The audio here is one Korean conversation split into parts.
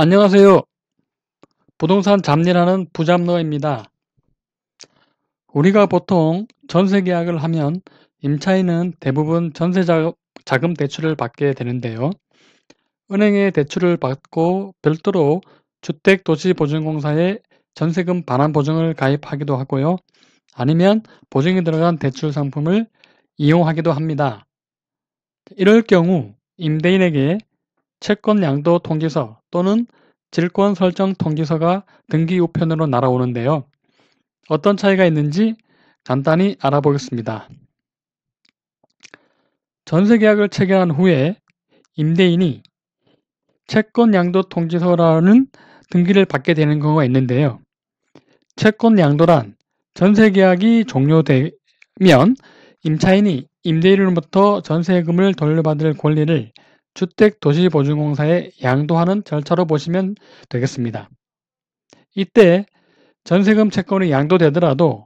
안녕하세요. 부동산 잡일하는 부잡러입니다. 우리가 보통 전세 계약을 하면 임차인은 대부분 자금 대출을 받게 되는데요. 은행에 대출을 받고 별도로 주택도시보증공사에 전세금 반환 보증을 가입하기도 하고요. 아니면 보증이 들어간 대출 상품을 이용하기도 합니다. 이럴 경우 임대인에게 채권 양도 통지서 또는 질권 설정 통지서가 등기 우편으로 날아오는데요. 어떤 차이가 있는지 간단히 알아보겠습니다. 전세 계약을 체결한 후에 임대인이 채권 양도 통지서라는 등기를 받게 되는 경우가 있는데요. 채권 양도란 전세 계약이 종료되면 임차인이 임대인으로부터 전세금을 돌려받을 권리를 주택도시보증공사에 양도하는 절차로 보시면 되겠습니다. 이때 전세금 채권이 양도되더라도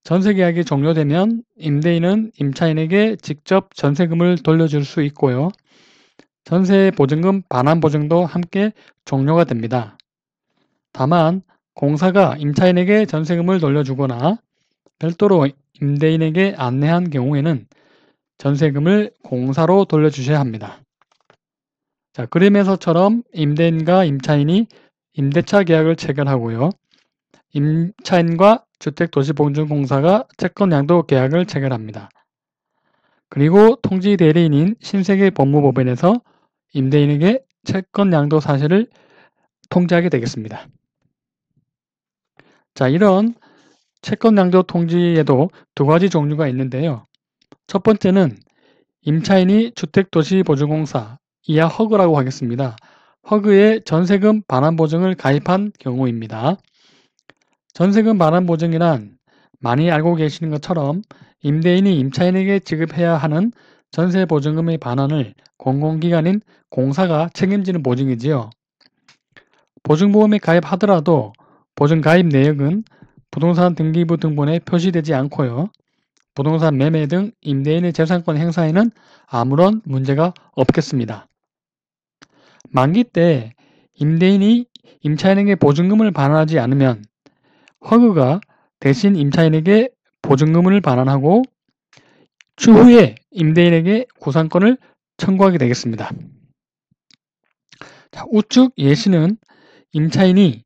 전세계약이 종료되면 임대인은 임차인에게 직접 전세금을 돌려줄 수 있고요. 전세보증금 반환보증도 함께 종료가 됩니다. 다만 공사가 임차인에게 전세금을 돌려주거나 별도로 임대인에게 안내한 경우에는 전세금을 공사로 돌려주셔야 합니다. 자, 그림에서처럼 임대인과 임차인이 임대차 계약을 체결하고요. 임차인과 주택도시보증공사가 채권양도 계약을 체결합니다. 그리고 통지대리인인 신세계법무법인에서 임대인에게 채권양도 사실을 통지하게 되겠습니다. 자, 이런 채권양도 통지에도 두 가지 종류가 있는데요. 첫 번째는 임차인이 주택도시보증공사, 이하 허그라고 하겠습니다. 허그에 전세금 반환보증을 가입한 경우입니다. 전세금 반환보증이란 많이 알고 계시는 것처럼 임대인이 임차인에게 지급해야 하는 전세보증금의 반환을 공공기관인 공사가 책임지는 보증이지요. 보증보험에 가입하더라도 보증가입 내역은 부동산 등기부 등본에 표시되지 않고요. 부동산 매매 등 임대인의 재산권 행사에는 아무런 문제가 없겠습니다. 만기 때 임대인이 임차인에게 보증금을 반환하지 않으면 허그가 대신 임차인에게 보증금을 반환하고 추후에 임대인에게 구상권을 청구하게 되겠습니다. 자, 우측 예시는 임차인이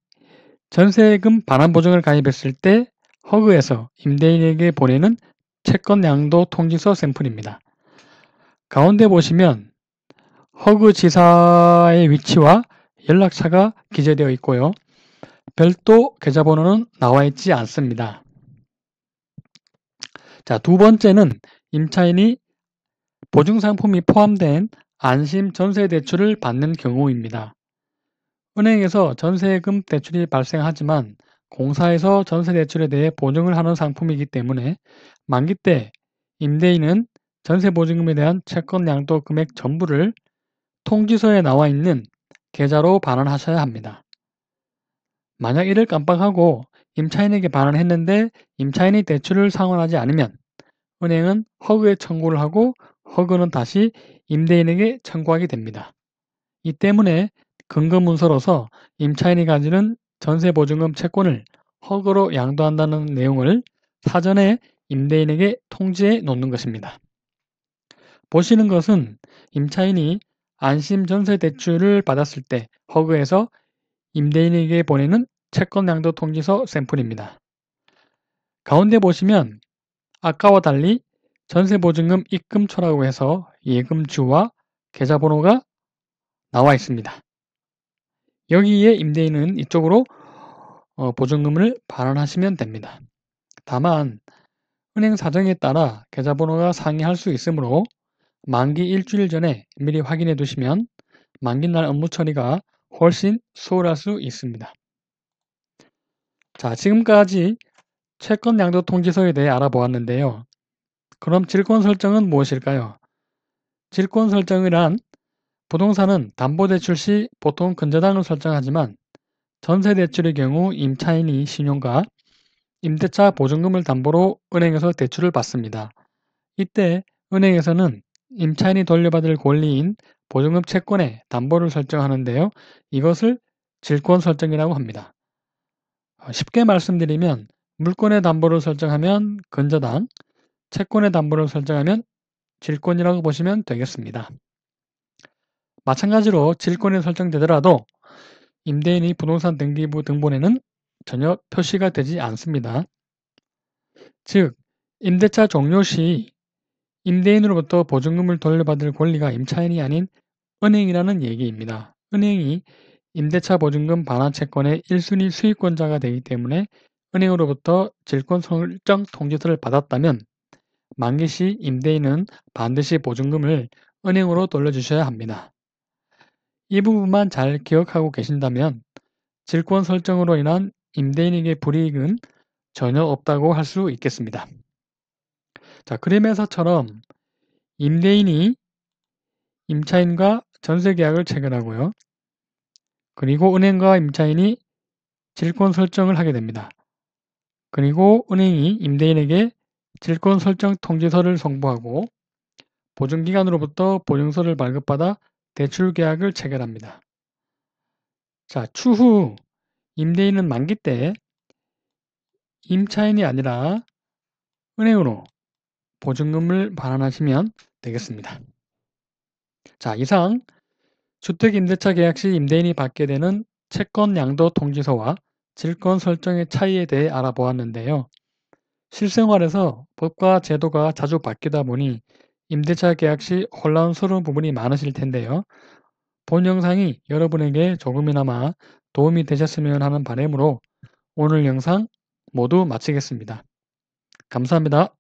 전세금 반환 보증을 가입했을 때 허그에서 임대인에게 보내는 채권 양도 통지서 샘플입니다. 가운데 보시면 허그 지사의 위치와 연락처가 기재되어 있고요. 별도 계좌번호는 나와 있지 않습니다. 자, 두 번째는 임차인이 보증상품이 포함된 안심 전세대출을 받는 경우입니다. 은행에서 전세금 대출이 발생하지만 공사에서 전세대출에 대해 보증을 하는 상품이기 때문에 만기 때 임대인은 전세보증금에 대한 채권 양도 금액 전부를 통지서에 나와 있는 계좌로 반환하셔야 합니다. 만약 이를 깜빡하고 임차인에게 반환했는데 임차인이 대출을 상환하지 않으면 은행은 허그에 청구를 하고 허그는 다시 임대인에게 청구하게 됩니다. 이 때문에 근거문서로서 임차인이 가지는 전세보증금 채권을 허그로 양도한다는 내용을 사전에 임대인에게 통지해 놓는 것입니다. 보시는 것은 임차인이 안심 전세대출을 받았을 때 허그에서 임대인에게 보내는 채권 양도 통지서 샘플입니다. 가운데 보시면 아까와 달리 전세보증금 입금초라고 해서 예금주와 계좌번호가 나와 있습니다. 여기에 임대인은 이쪽으로 보증금을 반환하시면 됩니다. 다만 은행 사정에 따라 계좌번호가 상이할 수 있으므로 만기 일주일 전에 미리 확인해 두시면 만기날 업무 처리가 훨씬 수월할 수 있습니다. 자, 지금까지 채권 양도 통지서에 대해 알아보았는데요. 그럼 질권 설정은 무엇일까요? 질권 설정이란 부동산은 담보대출 시 보통 근저당을 설정하지만 전세대출의 경우 임차인이 신용과 임대차 보증금을 담보로 은행에서 대출을 받습니다. 이때 은행에서는 임차인이 돌려받을 권리인 보증금 채권의 담보를 설정하는데요. 이것을 질권 설정이라고 합니다. 쉽게 말씀드리면 물권의 담보를 설정하면 근저당, 채권의 담보를 설정하면 질권이라고 보시면 되겠습니다. 마찬가지로 질권이 설정되더라도 임대인이 부동산 등기부 등본에는 전혀 표시가 되지 않습니다. 즉, 임대차 종료 시 임대인으로부터 보증금을 돌려받을 권리가 임차인이 아닌 은행이라는 얘기입니다. 은행이 임대차 보증금 반환 채권의 1순위 수익권자가 되기 때문에 은행으로부터 질권 설정 통지서를 받았다면 만기 시 임대인은 반드시 보증금을 은행으로 돌려주셔야 합니다. 이 부분만 잘 기억하고 계신다면 질권 설정으로 인한 임대인에게 불이익은 전혀 없다고 할 수 있겠습니다. 자, 그림에서처럼 임대인이 임차인과 전세계약을 체결하고요. 그리고 은행과 임차인이 질권 설정을 하게 됩니다. 그리고 은행이 임대인에게 질권 설정 통지서를 송부하고 보증기관으로부터 보증서를 발급받아 대출계약을 체결합니다. 자, 추후 임대인은 만기 때 임차인이 아니라 은행으로 보증금을 반환하시면 되겠습니다. 자, 이상 주택임대차 계약 시 임대인이 받게 되는 채권 양도 통지서와 질권 설정의 차이에 대해 알아보았는데요. 실생활에서 법과 제도가 자주 바뀌다 보니 임대차 계약 시 혼란스러운 부분이 많으실 텐데요. 본 영상이 여러분에게 조금이나마 도움이 되셨으면 하는 바람으로 오늘 영상 모두 마치겠습니다. 감사합니다.